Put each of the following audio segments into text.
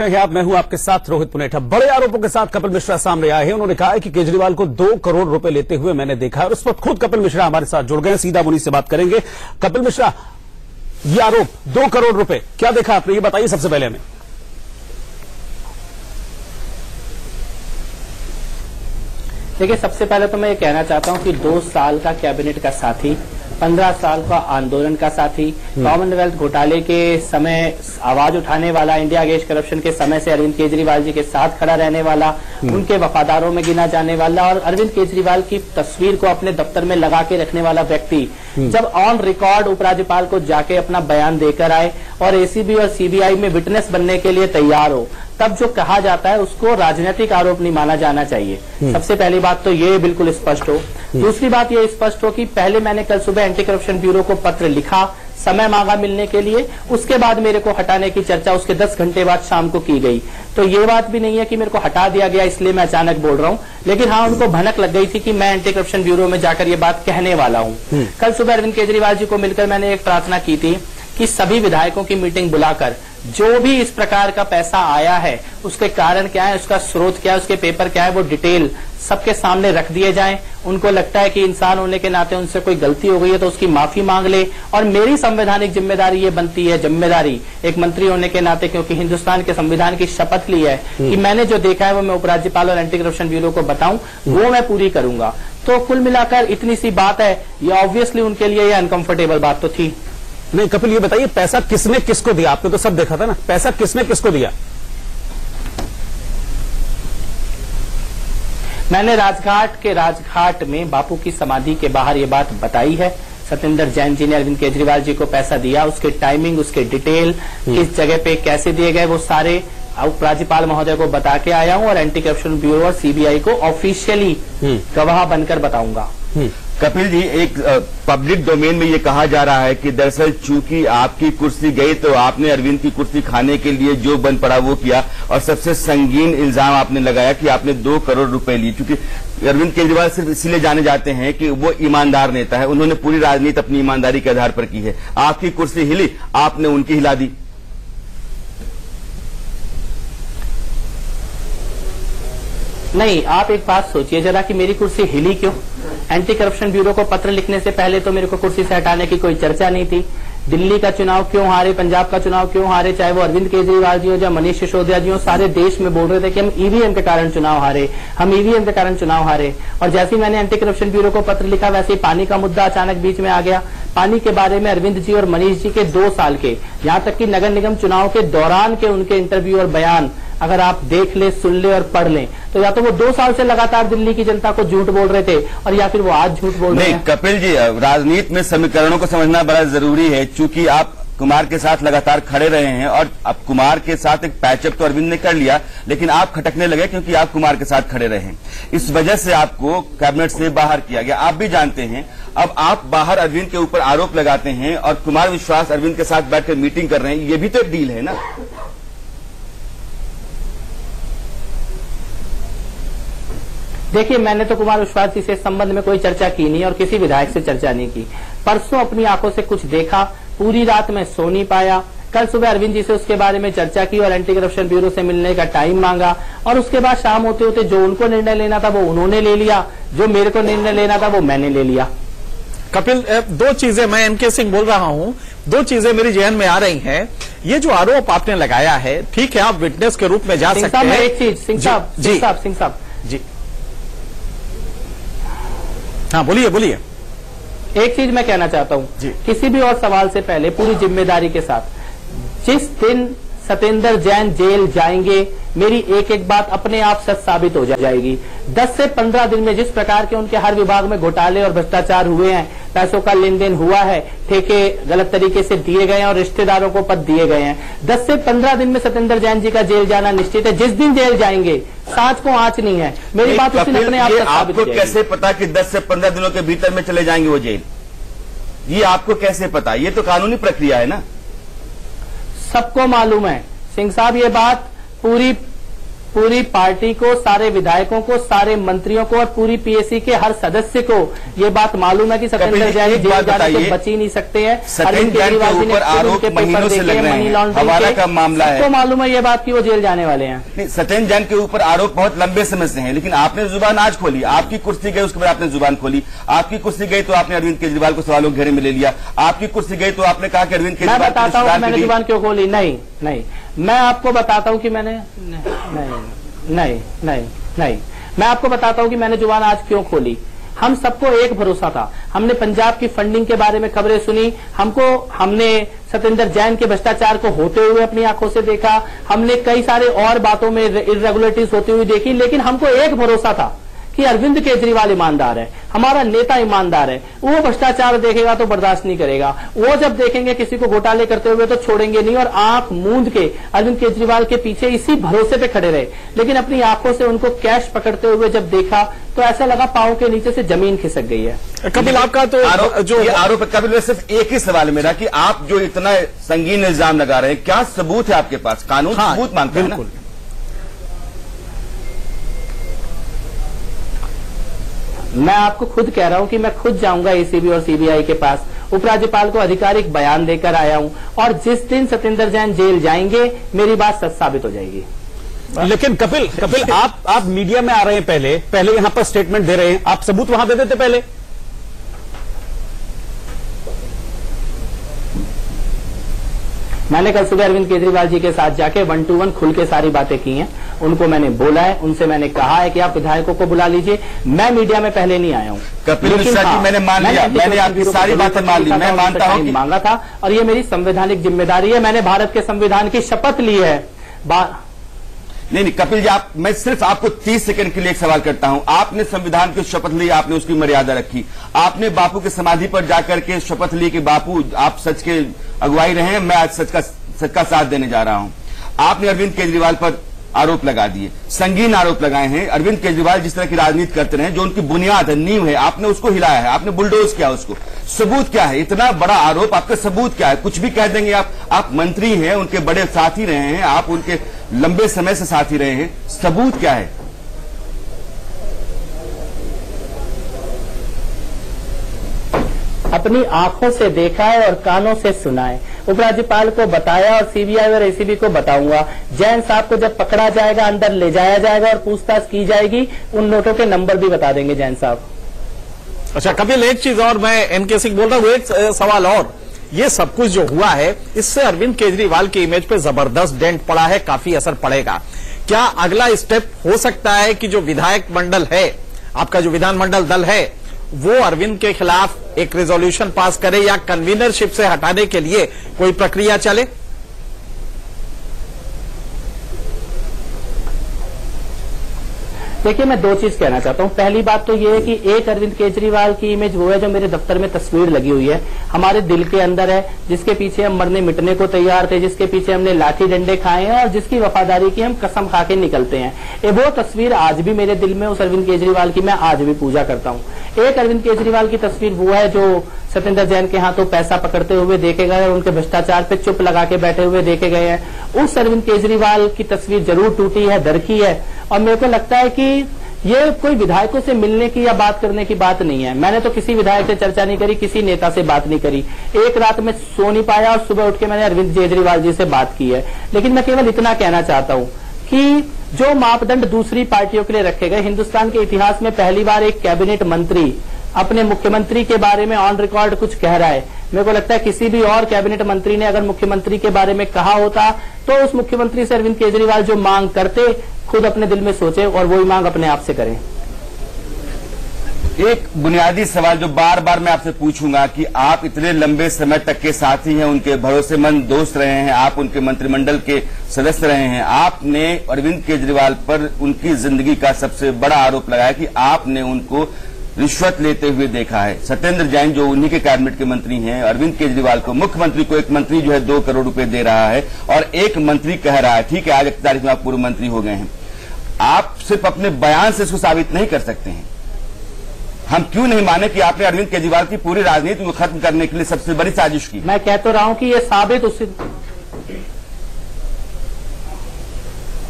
मैं हूं आपके साथ रोहित पुनेठा। बड़े आरोपों के साथ कपिल मिश्रा सामने आए हैं। उन्होंने कहा है कि केजरीवाल को 2 करोड़ रुपए लेते हुए मैंने देखा है और उस पर खुद कपिल मिश्रा हमारे साथ जुड़ गए। सीधा मुनि से बात करेंगे। कपिल मिश्रा, ये आरोप 2 करोड़ रुपए क्या देखा आपने, ये बताइए सबसे पहले हमें। देखिए, सबसे पहले तो मैं ये कहना चाहता हूं कि 2 साल का कैबिनेट का साथी, 15 साल का आंदोलन का साथी, कॉमनवेल्थ घोटाले के समय आवाज उठाने वाला, इंडिया अगेंस्ट करप्शन के समय से अरविंद केजरीवाल जी के साथ खड़ा रहने वाला, उनके वफादारों में गिना जाने वाला और अरविंद केजरीवाल की तस्वीर को अपने दफ्तर में लगा के रखने वाला व्यक्ति जब ऑन रिकॉर्ड उपराज्यपाल को जाके अपना बयान देकर आए और एसीबी और सीबीआई में विटनेस बनने के लिए तैयार हो, तब जो कहा जाता है उसको राजनीतिक आरोप नहीं माना जाना चाहिए। सबसे पहली बात तो ये बिल्कुल स्पष्ट हो। दूसरी बात ये स्पष्ट हो कि पहले मैंने कल सुबह एंटी करप्शन ब्यूरो को पत्र लिखा, समय मांगा मिलने के लिए, उसके बाद मेरे को हटाने की चर्चा उसके 10 घंटे बाद शाम को की गई। तो ये बात भी नहीं है कि मेरे को हटा दिया गया इसलिए मैं अचानक बोल रहा हूं, लेकिन हाँ, उनको भनक लग गई थी कि मैं एंटी करप्शन ब्यूरो में जाकर ये बात कहने वाला हूं। कल सुबह अरविंद केजरीवाल जी को मिलकर मैंने एक प्रार्थना की थी कि सभी विधायकों की मीटिंग बुलाकर जो भी इस प्रकार का पैसा आया है, उसके कारण क्या है, उसका स्रोत क्या है, उसके पेपर क्या है, वो डिटेल सबके सामने रख दिए जाएं। उनको लगता है कि इंसान होने के नाते उनसे कोई गलती हो गई है तो उसकी माफी मांग ले। और मेरी संवैधानिक जिम्मेदारी ये बनती है, जिम्मेदारी एक मंत्री होने के नाते, क्योंकि हिंदुस्तान के संविधान की शपथ ली है कि मैंने जो देखा है वो मैं उपराज्यपाल और एंटी करप्शन ब्यूरो को बताऊं, वो मैं पूरी करूंगा। तो कुल मिलाकर इतनी सी बात है, ये ऑब्वियसली उनके लिए ये अनकंफर्टेबल बात तो थी। नहीं कपिल, ये बताइए पैसा किसने किसको दिया? आपने तो सब देखा था ना, पैसा किसने किसको दिया? मैंने राजघाट में बापू की समाधि के बाहर ये बात बताई है। सत्येंद्र जैन जी ने अरविंद केजरीवाल जी को पैसा दिया, उसके टाइमिंग, उसके डिटेल, किस जगह पे कैसे दिए गए, वो सारे उपराज्यपाल महोदय को बता के आया हूं और एंटी करप्शन ब्यूरो और सीबीआई को ऑफिशियली गवाह बनकर बताऊंगा। कपिल जी, एक पब्लिक डोमेन में ये कहा जा रहा है कि दरअसल चूंकि आपकी कुर्सी गई तो आपने अरविंद की कुर्सी खाने के लिए जो बन पड़ा वो किया और सबसे संगीन इल्जाम आपने लगाया कि आपने 2 करोड़ रुपए लिए। क्योंकि अरविंद केजरीवाल सिर्फ इसलिए जाने जाते हैं कि वो ईमानदार नेता है, उन्होंने पूरी राजनीति अपनी ईमानदारी के आधार पर की है। आपकी कुर्सी हिली, आपने उनकी हिला दी। नहीं, आप एक बात सोचिए जरा कि मेरी कुर्सी हिली क्यों? एंटी करप्शन ब्यूरो को पत्र लिखने से पहले तो मेरे को कुर्सी से हटाने की कोई चर्चा नहीं थी। दिल्ली का चुनाव क्यों हारे, पंजाब का चुनाव क्यों हारे, चाहे वो अरविंद केजरीवाल जी हो या मनीष सिसोदिया जी हो, सारे देश में बोल रहे थे कि हम ईवीएम के कारण चुनाव हारे, हम ईवीएम के कारण चुनाव हारे। और जैसे ही मैंने एंटी करप्शन ब्यूरो को पत्र लिखा, वैसे ही पानी का मुद्दा अचानक बीच में आ गया। पानी के बारे में अरविंद जी और मनीष जी के 2 साल के, यहां तक कि नगर निगम चुनाव के दौरान के उनके इंटरव्यू और बयान अगर आप देख ले, सुन ले और पढ़ लें, तो या तो वो 2 साल से लगातार दिल्ली की जनता को झूठ बोल रहे थे और या फिर वो आज झूठ बोल रहे हैं। नहीं कपिल जी, राजनीति में समीकरणों को समझना बड़ा जरूरी है। चूंकि आप कुमार के साथ लगातार खड़े रहे हैं और अब कुमार के साथ एक पैचअप तो अरविंद ने कर लिया, लेकिन आप खटकने लगे क्योंकि आप कुमार के साथ खड़े रहे। इस वजह से आपको कैबिनेट से बाहर किया गया। आप भी जानते हैं, अब आप बाहर अरविंद के ऊपर आरोप लगाते हैं और कुमार विश्वास अरविंद के साथ बैठकर मीटिंग कर रहे हैं, ये भी तो एक डील है ना। देखिए, मैंने तो कुमार विश्वास जी से इस संबंध में कोई चर्चा की नहीं और किसी विधायक से चर्चा नहीं की। परसों अपनी आंखों से कुछ देखा, पूरी रात में सो नहीं पाया। कल सुबह अरविंद जी से उसके बारे में चर्चा की और एंटी करप्शन ब्यूरो से मिलने का टाइम मांगा और उसके बाद शाम होते होते जो उनको निर्णय लेना था वो उन्होंने ले लिया, जो मेरे को निर्णय लेना था वो मैंने ले लिया। कपिल, 2 चीजें, मैं एमके सिंह बोल रहा हूं, 2 चीजें मेरी जहन में आ रही हैं। ये जो आरोप आपने लगाया है, ठीक है, आप विटनेस के रूप में जा सकते हैं। एक चीज, सिंह साहब जी, हाँ बोलिए। एक चीज मैं कहना चाहता हूं, किसी भी और सवाल से पहले पूरी जिम्मेदारी के साथ, जिस दिन सत्येंद्र जैन जेल जाएंगे, मेरी एक एक बात अपने आप सच साबित हो जाएगी। 10 से 15 दिन में जिस प्रकार के उनके हर विभाग में घोटाले और भ्रष्टाचार हुए हैं, पैसों का लेन देन हुआ है, ठेके गलत तरीके से दिए गए हैं और रिश्तेदारों को पद दिए गए हैं, 10 से 15 दिन में सत्येंद्र जैन जी का जेल जाना निश्चित है। जिस दिन जेल जाएंगे, सांच को आंच नहीं है। मेरी बात उसी ने अपने आप सच साबित हो जाएगी। आपको कैसे पता कि 10 से 15 दिनों के भीतर में चले जाएंगे वो जेल? ये आपको कैसे पता? ये तो कानूनी प्रक्रिया है ना। सबको मालूम है सिंह साहब, ये बात पूरी पूरी पार्टी को, सारे विधायकों को, सारे मंत्रियों को और पूरी पीएसी के हर सदस्य को ये बात मालूम है कि सत्येंद्र जैन जेल जाने से बच ही नहीं सकते हैं। सत्येंद्र जैन के ऊपर आरोप महीनों से लग रहे हैं, हवाला का मामला है, सबको मालूम है ये बात कि वो जेल जाने वाले हैं। नहीं, सत्येंद्र जैन के ऊपर आरोप बहुत लंबे समय से हैं, लेकिन आपने जुबान आज खोली। आपकी कुर्सी गई, उसके बाद आपने जुबान खोली। आपकी कुर्सी गई तो आपने अरविंद केजरीवाल को सवालों के घेरे में ले लिया। आपकी कुर्सी गई तो आपने कहा कि अरविंद केजरीवाल, मैं बताता हूँ मैंने जुबान क्यों खोली। नहीं, मैं आपको बताता हूँ कि मैंने नहीं, मैं आपको बताता हूँ कि मैंने जुबान आज क्यों खोली। हम सबको एक भरोसा था, हमने पंजाब की फंडिंग के बारे में खबरें सुनी, हमने सत्येंद्र जैन के भ्रष्टाचार को होते हुए अपनी आंखों से देखा, हमने कई सारे और बातों में इरेगुलरिटीज होती हुई देखी, लेकिन हमको एक भरोसा था कि अरविंद केजरीवाल ईमानदार है, हमारा नेता ईमानदार है, वो भ्रष्टाचार देखेगा तो बर्दाश्त नहीं करेगा, वो जब देखेंगे किसी को घोटाले करते हुए तो छोड़ेंगे नहीं, और आंख मूंद के अरविंद केजरीवाल के पीछे इसी भरोसे पे खड़े रहे। लेकिन अपनी आंखों से उनको कैश पकड़ते हुए जब देखा तो ऐसा लगा पांव के नीचे से जमीन खिसक गई है। कपिल, आपका तो आरोप कपिल, सिर्फ एक ही सवाल है मेरा कि आप जो इतना संगीन इल्जाम लगा रहे हैं, क्या सबूत है आपके पास? कानून सबूत मांगता है ना। मैं आपको खुद कह रहा हूं कि मैं खुद जाऊंगा एसीबी और सीबीआई के पास, उपराज्यपाल को आधिकारिक बयान देकर आया हूं, और जिस दिन सत्येंद्र जैन जेल जाएंगे मेरी बात सच साबित हो जाएगी। लेकिन कपिल आप मीडिया में आ रहे हैं, पहले यहां पर स्टेटमेंट दे रहे हैं, आप सबूत वहां दे देते पहले। मैंने कल सुबह अरविंद केजरीवाल जी के साथ जाके 1 to 1 खुल के सारी बातें की हैं, उनको मैंने बोला है, उनसे मैंने कहा है कि आप विधायकों को बुला लीजिए। मैं मीडिया में पहले नहीं आया हूं। कपिल मिश्रा जी, मैंने मान लिया, मैंने आपकी सारी बातें मान ली, मैं मानता हूं कि मांगा था, और ये मेरी संवैधानिक जिम्मेदारी है। मैंने भारत के संविधान की शपथ ली है। नहीं कपिल जी, मैं सिर्फ आपको 30 सेकंड के लिए एक सवाल करता हूं। आपने संविधान की शपथ ली, आपने उसकी मर्यादा रखी, आपने बापू की समाधि पर जाकर के शपथ ली कि बापू आप सच के अगुवाई रहे हैं, मैं आज सच का साथ देने जा रहा हूं। आपने अरविंद केजरीवाल पर आरोप लगा दिए, संगीन आरोप लगाए हैं। अरविंद केजरीवाल जिस तरह की राजनीति करते रहे, जो उनकी बुनियाद है, नींव है, आपने उसको हिलाया है, आपने बुलडोज किया उसको। सबूत क्या है? इतना बड़ा आरोप, आपका सबूत क्या है? कुछ भी कह देंगे आप मंत्री हैं, उनके बड़े साथी रहे हैं, आप उनके लंबे समय से साथी रहे हैं, सबूत क्या है? अपनी आंखों से देखा है और कानों से सुना है, उपराज्यपाल को बताया और सीबीआई और एसीबी को बताऊंगा। जैन साहब को जब पकड़ा जाएगा, अंदर ले जाया जाएगा और पूछताछ की जाएगी, उन नोटों के नंबर भी बता देंगे जैन साहब। अच्छा कपिल, एक चीज और, मैं एनके सिंह बोल रहा हूं, एक सवाल और, ये सब कुछ जो हुआ है इससे अरविंद केजरीवाल की इमेज पे जबरदस्त डेंट पड़ा है, काफी असर पड़ेगा। क्या अगला स्टेप हो सकता है कि जो विधायक मंडल है, आपका जो विधानमंडल दल है, वो अरविंद के खिलाफ एक रेजोल्यूशन पास करे या कन्वीनरशिप से हटाने के लिए कोई प्रक्रिया चले? देखिए, मैं दो चीज कहना चाहता हूं। पहली बात तो ये है कि एक अरविंद केजरीवाल की इमेज वो है जो मेरे दफ्तर में तस्वीर लगी हुई है, हमारे दिल के अंदर है, जिसके पीछे हम मरने मिटने को तैयार थे, जिसके पीछे हमने लाठी डंडे खाए हैं और जिसकी वफादारी की हम कसम खा के निकलते हैं। वो तस्वीर आज भी मेरे दिल में, उस अरविंद केजरीवाल की मैं आज भी पूजा करता हूं। एक अरविंद केजरीवाल की तस्वीर वो है जो सत्येंद्र जैन के हाथों पैसा पकड़ते हुए देखे गए और उनके भ्रष्टाचार पे चुप लगा के बैठे हुए देखे गए हैं। उस अरविंद केजरीवाल की तस्वीर जरूर टूटी है, दरकी है, और मेरे को लगता है कि ये कोई विधायकों से मिलने की या बात करने की बात नहीं है। मैंने तो किसी विधायक से चर्चा नहीं करी, किसी नेता से बात नहीं करी। एक रात में सो नहीं पाया और सुबह उठ के मैंने अरविंद केजरीवाल जी से बात की है। लेकिन मैं केवल इतना कहना चाहता हूं कि जो मापदंड दूसरी पार्टियों के लिए रखे गए, हिंदुस्तान के इतिहास में पहली बार एक कैबिनेट मंत्री अपने मुख्यमंत्री के बारे में ऑन रिकॉर्ड कुछ कह रहा है। मेरे को लगता है किसी भी और कैबिनेट मंत्री ने अगर मुख्यमंत्री के बारे में कहा होता तो उस मुख्यमंत्री से अरविंद केजरीवाल जो मांग करते, खुद अपने दिल में सोचे और वही मांग अपने आप से करें। एक बुनियादी सवाल जो बार बार मैं आपसे पूछूंगा कि आप इतने लंबे समय तक के साथी हैं, उनके भरोसेमंद दोस्त रहे हैं, आप उनके मंत्रिमंडल के सदस्य रहे हैं, आपने अरविंद केजरीवाल पर उनकी जिंदगी का सबसे बड़ा आरोप लगाया कि आपने उनको रिश्वत लेते हुए देखा है। सत्येंद्र जैन जो उन्हीं के कैबिनेट के मंत्री हैं, अरविंद केजरीवाल को, मुख्यमंत्री को, एक मंत्री जो है 2 करोड़ रुपए दे रहा है और एक मंत्री कह रहा है, ठीक है आज 1 तारीख में आप पूर्व मंत्री हो गए हैं, आप सिर्फ अपने बयान से इसको साबित नहीं कर सकते हैं। हम क्यों नहीं माने कि आपने अरविंद केजरीवाल की पूरी राजनीति को खत्म करने के लिए सबसे बड़ी साजिश की? मैं कह तो रहा हूं कि ये साबित उससे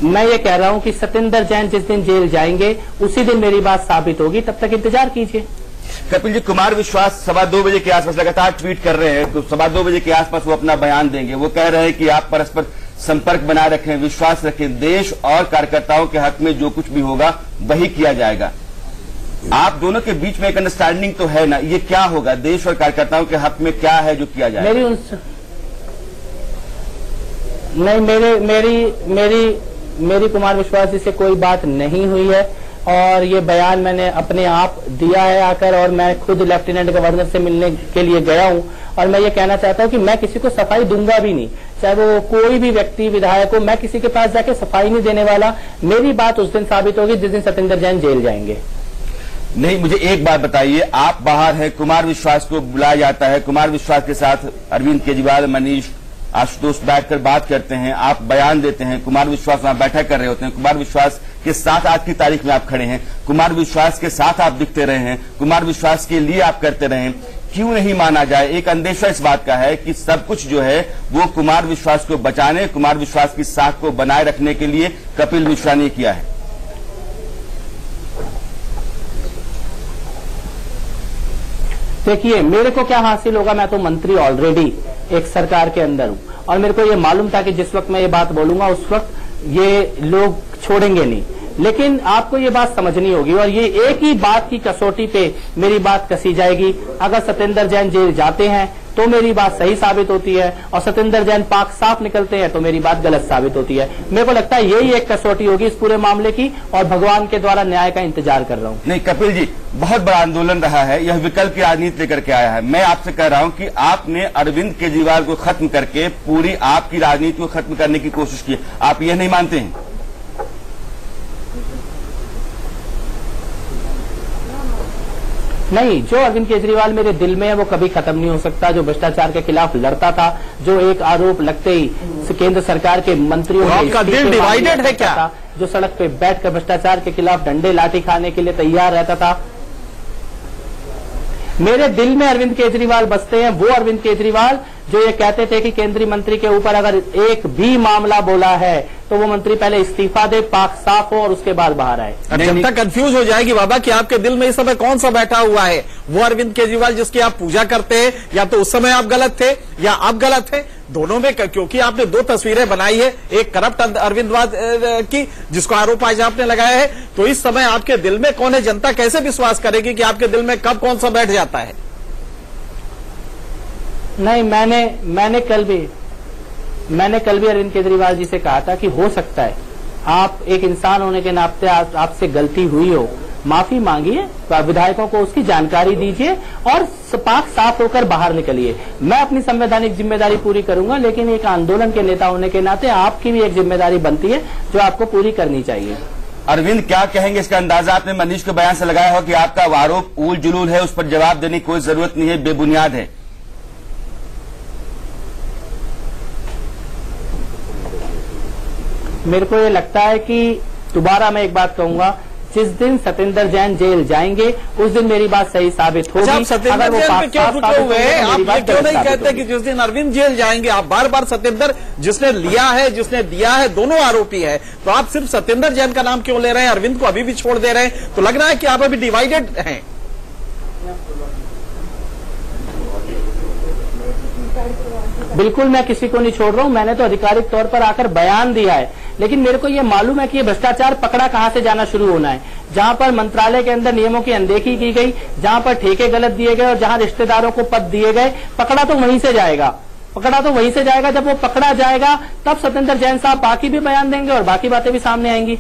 मैं ये कह रहा हूं कि सत्येंद्र जैन जिस दिन जेल जाएंगे उसी दिन मेरी बात साबित होगी, तब तक इंतजार कीजिए। कपिल जी, कुमार विश्वास 2:15 बजे के आसपास लगातार ट्वीट कर रहे हैं, तो 2:15 बजे के आसपास वो अपना बयान देंगे। वो कह रहे हैं कि आप परस्पर संपर्क बनाए रखें, विश्वास रखें, देश और कार्यकर्ताओं के हक में जो कुछ भी होगा वही किया जाएगा। आप दोनों के बीच में एक अंडरस्टैंडिंग तो है ना, ये क्या होगा, देश और कार्यकर्ताओं के हक में क्या है जो किया जाएगा? मेरी कुमार विश्वास जी से कोई बात नहीं हुई है और ये बयान मैंने अपने आप दिया है आकर, और मैं खुद लेफ्टिनेंट गवर्नर से मिलने के लिए गया हूं। और मैं ये कहना चाहता हूं कि मैं किसी को सफाई दूंगा भी नहीं, चाहे वो कोई भी व्यक्ति विधायक हो, मैं किसी के पास जाके सफाई नहीं देने वाला। मेरी बात उस दिन साबित होगी जिस दिन सत्येंद्र जैन जेल जाएंगे। नहीं, मुझे एक बात बताइए, आप बाहर हैं, कुमार विश्वास को बुलाया जाता है, कुमार विश्वास के साथ अरविंद केजरीवाल, मनीष, आशुतोष बैठकर बात करते हैं, आप बयान देते हैं, कुमार विश्वास वहां बैठक कर रहे होते हैं, कुमार विश्वास के साथ आज की तारीख में आप खड़े हैं, कुमार विश्वास के साथ आप दिखते रहे हैं, कुमार विश्वास के लिए आप करते रहे हैं। क्यों नहीं माना जाए? एक अंदेशा इस बात का है कि सब कुछ जो है वो कुमार विश्वास को बचाने, कुमार विश्वास की साख को बनाए रखने के लिए कपिल मिश्रा ने किया है। देखिए, मेरे को क्या हासिल होगा, मैं तो मंत्री ऑलरेडी एक सरकार के अंदर हूं और मेरे को ये मालूम था कि जिस वक्त मैं ये बात बोलूंगा उस वक्त ये लोग छोड़ेंगे नहीं। लेकिन आपको ये बात समझनी होगी और ये एक ही बात की कसौटी पे मेरी बात कसी जाएगी। अगर सत्येंद्र जैन जेल जाते हैं तो मेरी बात सही साबित होती है और सत्येंद्र जैन पाक साफ निकलते हैं तो मेरी बात गलत साबित होती है। मेरे को लगता है यही एक कसौटी होगी इस पूरे मामले की और भगवान के द्वारा न्याय का इंतजार कर रहा हूं। नहीं कपिल जी, बहुत बड़ा आंदोलन रहा है, यह विकल्प की राजनीति लेकर के आया है। मैं आपसे कह रहा हूं कि आपने अरविंद केजरीवाल को खत्म करके पूरी आपकी राजनीति को खत्म करने की कोशिश की। आप यह नहीं मानते हैं? नहीं, जो अरविंद केजरीवाल मेरे दिल में है वो कभी खत्म नहीं हो सकता। जो भ्रष्टाचार के खिलाफ लड़ता था, जो एक आरोप लगते ही केंद्र सरकार के मंत्रियों आपका दिल डिवाइडेड है क्या? जो सड़क पे बैठकर भ्रष्टाचार के खिलाफ डंडे लाठी खाने के लिए तैयार रहता था, मेरे दिल में अरविंद केजरीवाल बसते हैं। वो अरविंद केजरीवाल जो ये कहते थे कि केंद्रीय मंत्री के ऊपर अगर एक भी मामला बोला है तो वो मंत्री पहले इस्तीफा दे, पाक साफ हो और उसके बाद बाहर आए। जनता कंफ्यूज हो जाएगी बाबा कि आपके दिल में इस समय कौन सा बैठा हुआ है, वो अरविंद केजरीवाल जिसकी आप पूजा करते हैं, या तो उस समय आप गलत थे या आप गलत थे, दोनों में, क्योंकि आपने दो तस्वीरें बनाई है, एक करप्ट अरविंदवाद की जिसको आरोप आज आपने लगाया है, तो इस समय आपके दिल में कौन है? जनता कैसे विश्वास करेगी कि आपके दिल में कब कौन सा बैठ जाता है? नहीं, मैंने कल भी अरविंद केजरीवाल जी से कहा था कि हो सकता है आप एक इंसान होने के नाते आपसे गलती हुई हो, माफी मांगिए, विधायकों को उसकी जानकारी दीजिए और पाक साफ होकर बाहर निकलिए। मैं अपनी संवैधानिक जिम्मेदारी पूरी करूंगा, लेकिन एक आंदोलन के नेता होने के नाते आपकी भी एक जिम्मेदारी बनती है जो आपको पूरी करनी चाहिए। अरविंद क्या कहेंगे इसका अंदाजा आपने मनीष के बयान से लगाया हो कि आपका आरोप उल जुलूल है, उस पर जवाब देने की कोई जरूरत नहीं है, बेबुनियाद है। मेरे को ये लगता है कि दोबारा मैं एक बात कहूंगा, जिस दिन सत्येंद्र जैन जेल जाएंगे उस दिन मेरी बात सही साबित होगी। अच्छा, आप सत्येंद्र जैन पे क्यों रुके हुए हैं? आप ये क्यों नहीं कहते कि जिस दिन अरविंद जेल जाएंगे? आप बार बार सत्येंद्र जिसने लिया है, जिसने दिया है, दोनों आरोपी है, तो आप सिर्फ सत्येंद्र जैन का नाम क्यों ले रहे हैं? अरविंद को अभी भी छोड़ दे रहे हैं, तो लग रहा है कि आप अभी डिवाइडेड हैं। बिल्कुल मैं किसी को नहीं छोड़ रहा हूं, मैंने तो आधिकारिक तौर पर आकर बयान दिया है, लेकिन मेरे को ये मालूम है कि ये भ्रष्टाचार पकड़ा कहां से जाना शुरू होना है। जहां पर मंत्रालय के अंदर नियमों की अनदेखी की गई, जहां पर ठेके गलत दिए गए और जहां रिश्तेदारों को पद दिए गए, पकड़ा तो वहीं से जाएगा। जब वो पकड़ा जाएगा तब सत्येंद्र जैन साहब बाकी भी बयान देंगे और बाकी बातें भी सामने आएंगी।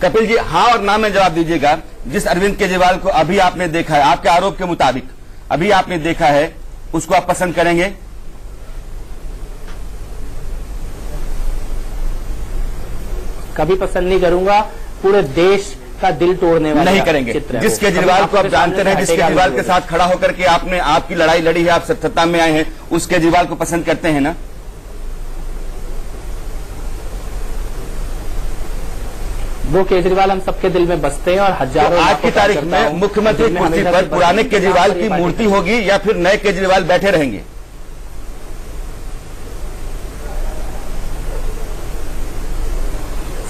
कपिल जी, हाँ और ना में जवाब दीजिएगा। जिस अरविंद केजरीवाल को अभी आपने देखा है, आपके आरोप के मुताबिक अभी आपने देखा है, उसको आप पसंद करेंगे? कभी पसंद नहीं करूंगा। पूरे देश का दिल तोड़ने वाला नहीं करेंगे। जिस केजरीवाल को आप जानते रहे, जिस केजरीवाल के साथ खड़ा होकर के आपने आपकी लड़ाई लड़ी है, आप सत्ता में आए हैं, उस केजरीवाल को पसंद करते हैं ना? वो केजरीवाल हम सबके दिल में बसते हैं और हजारों। तो आज की तारीख में मुख्यमंत्री कुर्सी पर पुराने केजरीवाल की मूर्ति होगी या फिर नए केजरीवाल बैठे रहेंगे?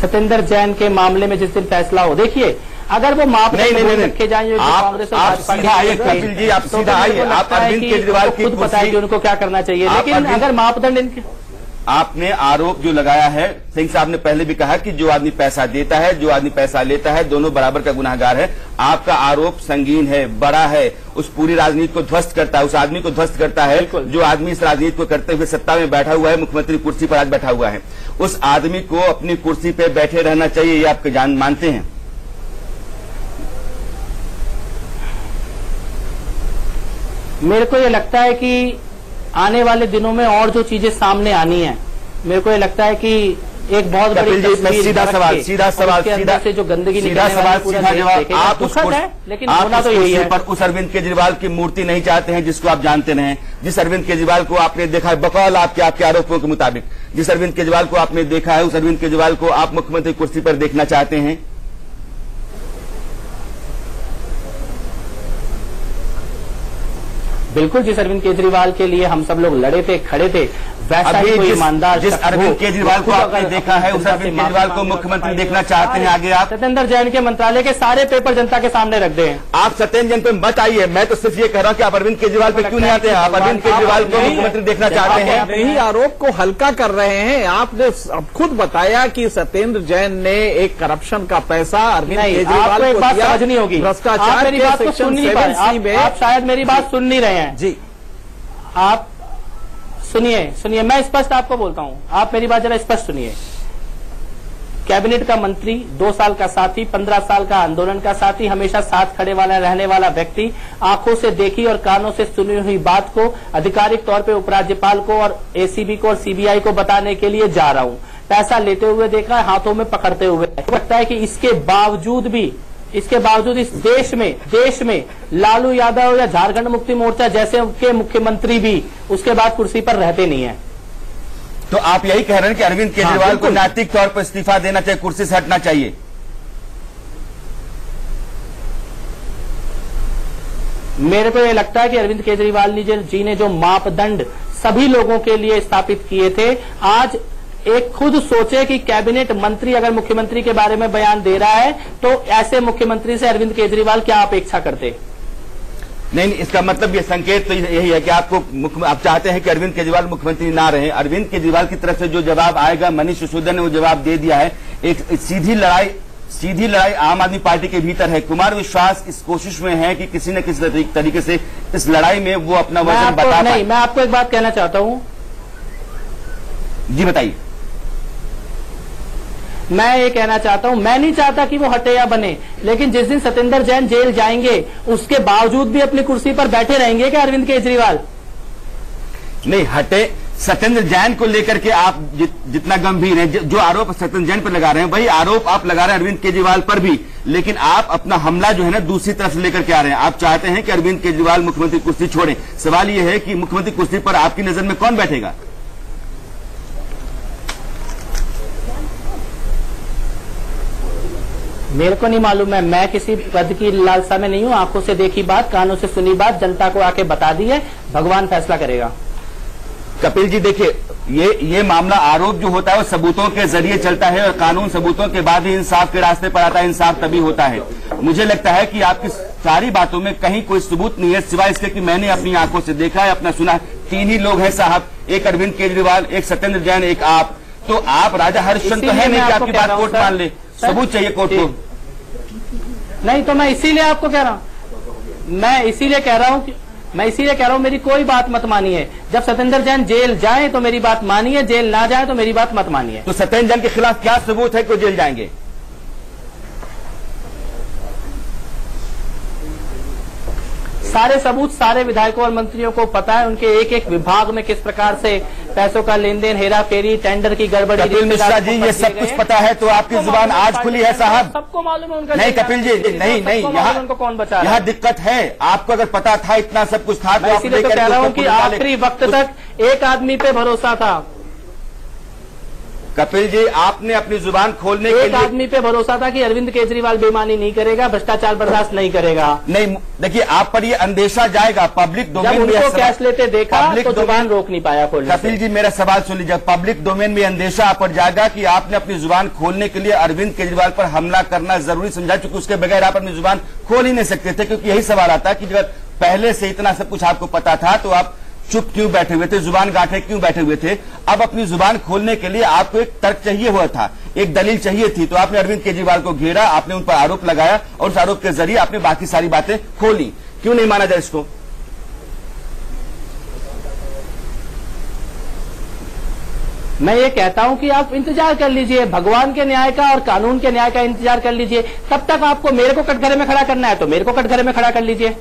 सत्येंद्र जैन के मामले में जिस दिन फैसला हो, देखिए अगर वो मापदंड रखे जाएंगे कांग्रेस और भाजपा के, कपिल जी आप सीधा आइए, आप अरविंद केजरीवाल की खुद पता है कि उनको क्या करना चाहिए, लेकिन अगर मापदंड इनके, आपने आरोप जो लगाया है, सिंह साहब ने पहले भी कहा कि जो आदमी पैसा देता है, जो आदमी पैसा लेता है, दोनों बराबर का गुनाहगार है। आपका आरोप संगीन है, बड़ा है, उस पूरी राजनीति को ध्वस्त करता है, उस आदमी को ध्वस्त करता है जो आदमी इस राजनीति को करते हुए सत्ता में बैठा हुआ है, मुख्यमंत्री कुर्सी पर आज बैठा हुआ है। उस आदमी को अपनी कुर्सी पर बैठे रहना चाहिए, ये आप जान मानते हैं? मेरे को ये लगता है कि आने वाले दिनों में और जो चीजें सामने आनी है, मेरे को ये लगता है कि एक बहुत बड़ी सीधा सवाल से जो गंदगी सीधा जवाब, आप दुखद है, लेकिन होना तो यही है। पर उस अरविंद केजरीवाल की मूर्ति नहीं चाहते हैं जिसको आप जानते रहे, जिस अरविंद केजरीवाल को आपने देखा है बकौल आपके आरोपों के मुताबिक, जिस अरविंद केजरीवाल को आपने देखा है, उस अरविंद केजरीवाल को आप मुख्यमंत्री कुर्सी पर देखना चाहते हैं? बिल्कुल, जिस अरविंद केजरीवाल के लिए हम सब लोग लड़े थे, खड़े थे, वैसा ही कोई ईमानदार जिस अरविंद केजरीवाल को आपने देखा है, उस अरविंद केजरीवाल को मुख्यमंत्री देखना चाहते हैं आगे आप? सत्येंद्र जैन के मंत्रालय के सारे पेपर जनता के सामने रख दें। आप सत्येंद्र जैन पे मत आइए, मैं तो सिर्फ ये कह रहा हूं कि आप अरविंद केजरीवाल पे क्यों नहीं आते हैं? आप अरविंद केजरीवाल को मुख्यमंत्री देखना चाहते हैं? आप यही आरोप को हल्का कर रहे हैं। आपने खुद बताया कि सत्येंद्र जैन ने एक करप्शन का पैसा अरविंद केजरीवाल को बात समझनी होगी, भ्रष्टाचार मेरी बात को सुन नहीं पा रहे, आप शायद मेरी बात सुन नहीं रहे हैं जी। आप सुनिए, मैं स्पष्ट आपको बोलता हूं, आप मेरी बात जरा स्पष्ट सुनिए। कैबिनेट का मंत्री, 2 साल का साथी, 15 साल का आंदोलन का साथी, हमेशा साथ खड़े वाला रहने वाला व्यक्ति, आंखों से देखी और कानों से सुनी हुई बात को आधिकारिक तौर पे उपराज्यपाल को और एसीबी को और सीबीआई को बताने के लिए जा रहा हूं। पैसा लेते हुए देखा है, हाथों में पकड़ते हुए। लगता है कि इसके बावजूद इस देश में लालू यादव या झारखंड मुक्ति मोर्चा जैसे के मुख्यमंत्री भी उसके बाद कुर्सी पर रहते नहीं है। तो आप यही कह रहे हैं कि अरविंद केजरीवाल को नैतिक तौर पर इस्तीफा देना चाहिए, कुर्सी से हटना चाहिए? मेरे को यह लगता है कि अरविंद केजरीवाल जी ने जो मापदंड सभी लोगों के लिए स्थापित किए थे, आज एक खुद सोचे कि कैबिनेट मंत्री अगर मुख्यमंत्री के बारे में बयान दे रहा है तो ऐसे मुख्यमंत्री से अरविंद केजरीवाल क्या अपेक्षा करते? नहीं, इसका मतलब ये संकेत तो यही है कि आप चाहते हैं कि अरविंद केजरीवाल मुख्यमंत्री ना रहे। अरविंद केजरीवाल की तरफ से जो जवाब आएगा, मनीष सिसोदिया ने वो जवाब दे दिया है। एक सीधी लड़ाई आम आदमी पार्टी के भीतर है। कुमार विश्वास इस कोशिश में है कि किसी न किसी तरीके से इस लड़ाई में वो अपना वजन बता पाए। मैं आपको एक बात कहना चाहता हूं। जी बताइए। मैं ये कहना चाहता हूं, मैं नहीं चाहता कि वो हटे या बने, लेकिन जिस दिन सत्येंद्र जैन जेल जाएंगे उसके बावजूद भी अपनी कुर्सी पर बैठे रहेंगे क्या अरविंद केजरीवाल? नहीं हटे। सत्येंद्र जैन को लेकर के आप जितना गंभीर है, जो आरोप सत्येंद्र जैन पर लगा रहे हैं वही आरोप आप लगा रहे हैं अरविंद केजरीवाल पर भी, लेकिन आप अपना हमला जो है ना दूसरी तरफ से लेकर के आ रहे हैं। आप चाहते हैं कि अरविंद केजरीवाल मुख्यमंत्री कुर्सी छोड़े। सवाल यह है कि मुख्यमंत्री कुर्सी पर आपकी नजर में कौन बैठेगा? मेरे को नहीं मालूम है, मैं किसी पद की लालसा में नहीं हूं। आंखों से देखी बात, कानों से सुनी बात जनता को आके बता दी है, भगवान फैसला करेगा। कपिल जी देखिए, ये मामला आरोप जो होता है वो सबूतों के जरिए चलता है और कानून सबूतों के बाद ही इंसाफ के रास्ते पर आता है। इंसाफ तभी होता है। मुझे लगता है कि आपकी सारी बातों में कहीं कोई सबूत नहीं है, सिवाय इसके कि मैंने अपनी आंखों से देखा है, अपना सुना। 3 ही लोग हैं साहब, एक अरविंद केजरीवाल, एक सत्येंद्र जैन, एक आप। तो आप राजा हरिश्चंद्र तो है नहीं कि आपकी बात कोर्ट मान ले, सबूत चाहिए कोर्ट को। नहीं तो मैं इसीलिए आपको कह रहा हूं, मैं इसीलिए कह रहा हूं मेरी कोई बात मत मानिए। जब सत्येंद्र जैन जेल जाए तो मेरी बात मानिए, जेल ना जाए तो मेरी बात मत मानिए। तो सत्येंद्र जैन के खिलाफ क्या सबूत है कि वो जेल जाएंगे? सारे सबूत सारे विधायकों और मंत्रियों को पता है, उनके एक एक विभाग में किस प्रकार से पैसों का लेन देन, हेरा फेरी, टेंडर की गड़बड़ी। कपिल मिश्रा जी ये सब कुछ पता है तो आपकी जुबान आज खुली है साहब? सबको मालूम है उनका। नहीं कपिल जी, नहीं उनको कौन बचा? यहाँ दिक्कत है। आपको अगर पता था, इतना सब कुछ था, तो इसीलिए तो कह रहा हूँ कि आखिरी वक्त तक एक आदमी पे भरोसा था। कपिल जी, आपने अपनी जुबान खोलने के एक लिए आदमी पे भरोसा था कि अरविंद केजरीवाल बेईमानी नहीं करेगा, भ्रष्टाचार बर्दाश्त नहीं करेगा। नहीं, देखिए आप पर ये अंदेशा जाएगा। पब्लिक जब डोमेन में उनको कैश लेते देखा तो जुबान रोक नहीं पाया खोलने से। कपिल जी, मेरा सवाल सुन लीजिए। पब्लिक डोमेन में अंदेशा आप पर जाएगा कि आपने अपनी जुबान खोलने के लिए अरविंद केजरीवाल पर हमला करना जरूरी समझा, क्योंकि उसके बगैर आप अपनी जुबान खोल ही नहीं सकते थे। क्योंकि यही सवाल आता है कि अगर पहले से इतना सब कुछ आपको पता था तो आप चुप क्यों बैठे हुए थे, जुबान गांठे क्यों बैठे हुए थे? अब अपनी जुबान खोलने के लिए आपको एक तर्क चाहिए हुआ था, एक दलील चाहिए थी, तो आपने अरविंद केजरीवाल को घेरा, आपने उन पर आरोप लगाया और उस आरोप के जरिए आपने बाकी सारी बातें खोली। क्यों नहीं माना जाए इसको? मैं ये कहता हूं कि आप इंतजार कर लीजिए, भगवान के न्याय का और कानून के न्याय का इंतजार कर लीजिए। तब तक आपको मेरे को कटघरे में खड़ा करना है तो मेरे को कटघरे में खड़ा कर लीजिए।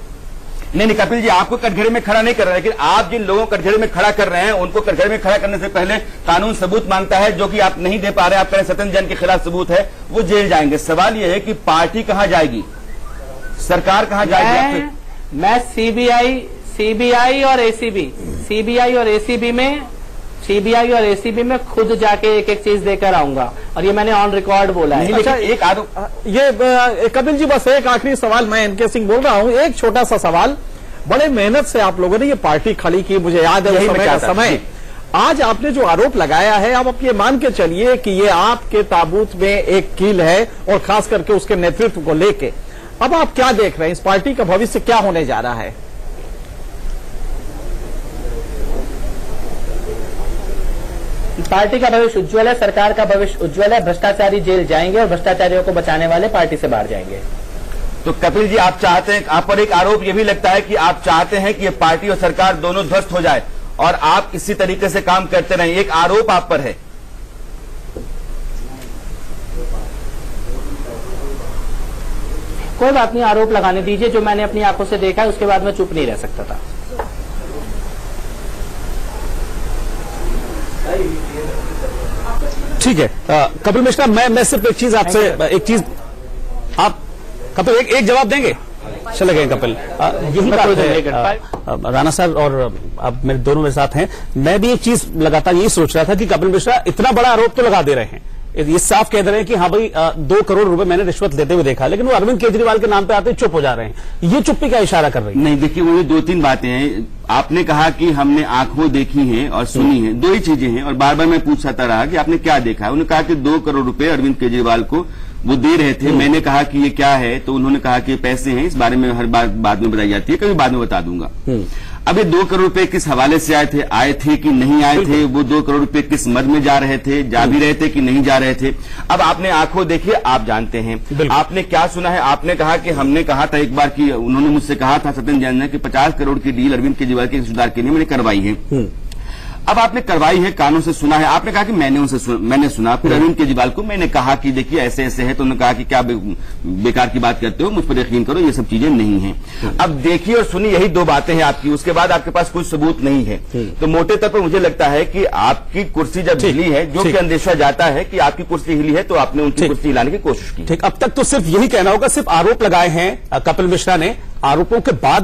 नहीं, कपिल जी, आपको कटघरे में खड़ा नहीं कर रहे, लेकिन आप जिन लोगों को कटघरे में खड़ा कर रहे हैं उनको कटघरे में खड़ा करने से पहले कानून सबूत मांगता है, जो कि आप नहीं दे पा रहे। आप कह रहे सत्येंद्र जैन के खिलाफ सबूत है, वो जेल जाएंगे। सवाल यह है कि पार्टी कहां जाएगी, सरकार कहां जाएगी? मैं सीबीआई और एसीबी में खुद जाके एक एक चीज देकर आऊंगा, और ये मैंने ऑन रिकॉर्ड बोला है। अच्छा, एक आरोप ये कपिल जी, बस एक आखिरी सवाल, मैं एनके सिंह बोल रहा हूं, एक छोटा सा सवाल। बड़े मेहनत से आप लोगों ने ये पार्टी खड़ी की, मुझे याद है समय आज आपने जो आरोप लगाया है, आप ये मान के चलिए कि ये आपके ताबूत में एक कील है, और खास करके उसके नेतृत्व को लेके अब आप क्या देख रहे हैं? इस पार्टी का भविष्य क्या होने जा रहा है? पार्टी का भविष्य उज्जवल है, सरकार का भविष्य उज्जवल है। भ्रष्टाचारी जेल जाएंगे और भ्रष्टाचारियों को बचाने वाले पार्टी से बाहर जाएंगे। तो कपिल जी, आप चाहते हैं, आप पर एक आरोप यह भी लगता है कि आप चाहते हैं कि ये पार्टी और सरकार दोनों ध्वस्त हो जाए और आप इसी तरीके से काम करते रहें। एक आरोप आप पर है। कोई बात नहीं, आरोप लगाने दीजिए। जो मैंने अपनी आंखों से देखा है उसके बाद मैं चुप नहीं रह सकता था। ठीक है कपिल मिश्रा, मैं सिर्फ एक चीज आपसे, एक चीज आप कपिल एक जवाब देंगे? चले गए कपिल। यही बात है, राणा सर और अब मेरे दोनों मेरे साथ हैं। मैं भी एक चीज लगातार यही सोच रहा था कि कपिल मिश्रा इतना बड़ा आरोप तो लगा दे रहे हैं, ये साफ कह रहे हैं कि हाँ भाई 2 करोड़ रुपए मैंने रिश्वत लेते हुए देखा, लेकिन वो अरविंद केजरीवाल के नाम पे आते चुप हो जा रहे हैं। ये चुप्पी का इशारा कर रही है? नहीं, देखिए, वो 2-3 बातें हैं। आपने कहा कि हमने आंखों देखी हैं और सुनी है, 2 ही चीजें हैं, और बार बार मैं पूछता रहा कि आपने क्या देखा है। उन्होंने कहा कि 2 करोड़ रुपए अरविंद केजरीवाल को वो दे रहे थे। मैंने कहा कि ये क्या है, तो उन्होंने कहा कि पैसे हैं, इस बारे में हर बार बाद में बताई जाती है, कभी बाद में बता दूंगा। अब ये 2 करोड़ रुपए किस हवाले से आए थे कि नहीं आए थे? वो 2 करोड़ रुपए किस मद में जा रहे थे, जा भी रहे थे कि नहीं जा रहे थे? अब आपने आंखों देखिए, आप जानते हैं। आपने क्या सुना है? आपने कहा कि हमने कहा था एक बार कि उन्होंने मुझसे कहा था सत्येंद्र जैन ने कि 50 करोड़ की डील अरविंद केजरीवाल के सुधार के लिए मैंने करवाई है। अब आपने करवाई है, कानून से सुना है, आपने कहा कि मैंने सुना, फिर अरविंद केजरीवाल को मैंने कहा कि देखिए ऐसे ऐसे है, तो उन्होंने कहा कि क्या बेकार की बात करते हो, मुझ पर यकीन करो, ये सब चीजें नहीं हैं। अब देखिए और सुनिए, यही 2 बातें हैं आपकी, उसके बाद आपके पास कोई सबूत नहीं है। तो मोटे तौर पर मुझे लगता है कि आपकी कुर्सी जब हिली है, जो कि अंदेशा जाता है कि आपकी कुर्सी हिली है, तो आपने उनकी कुर्सी हिलाने की कोशिश की। ठीक, अब तक तो सिर्फ यही कहना होगा, सिर्फ आरोप लगाए हैं कपिल मिश्रा ने, आरोपों के बाद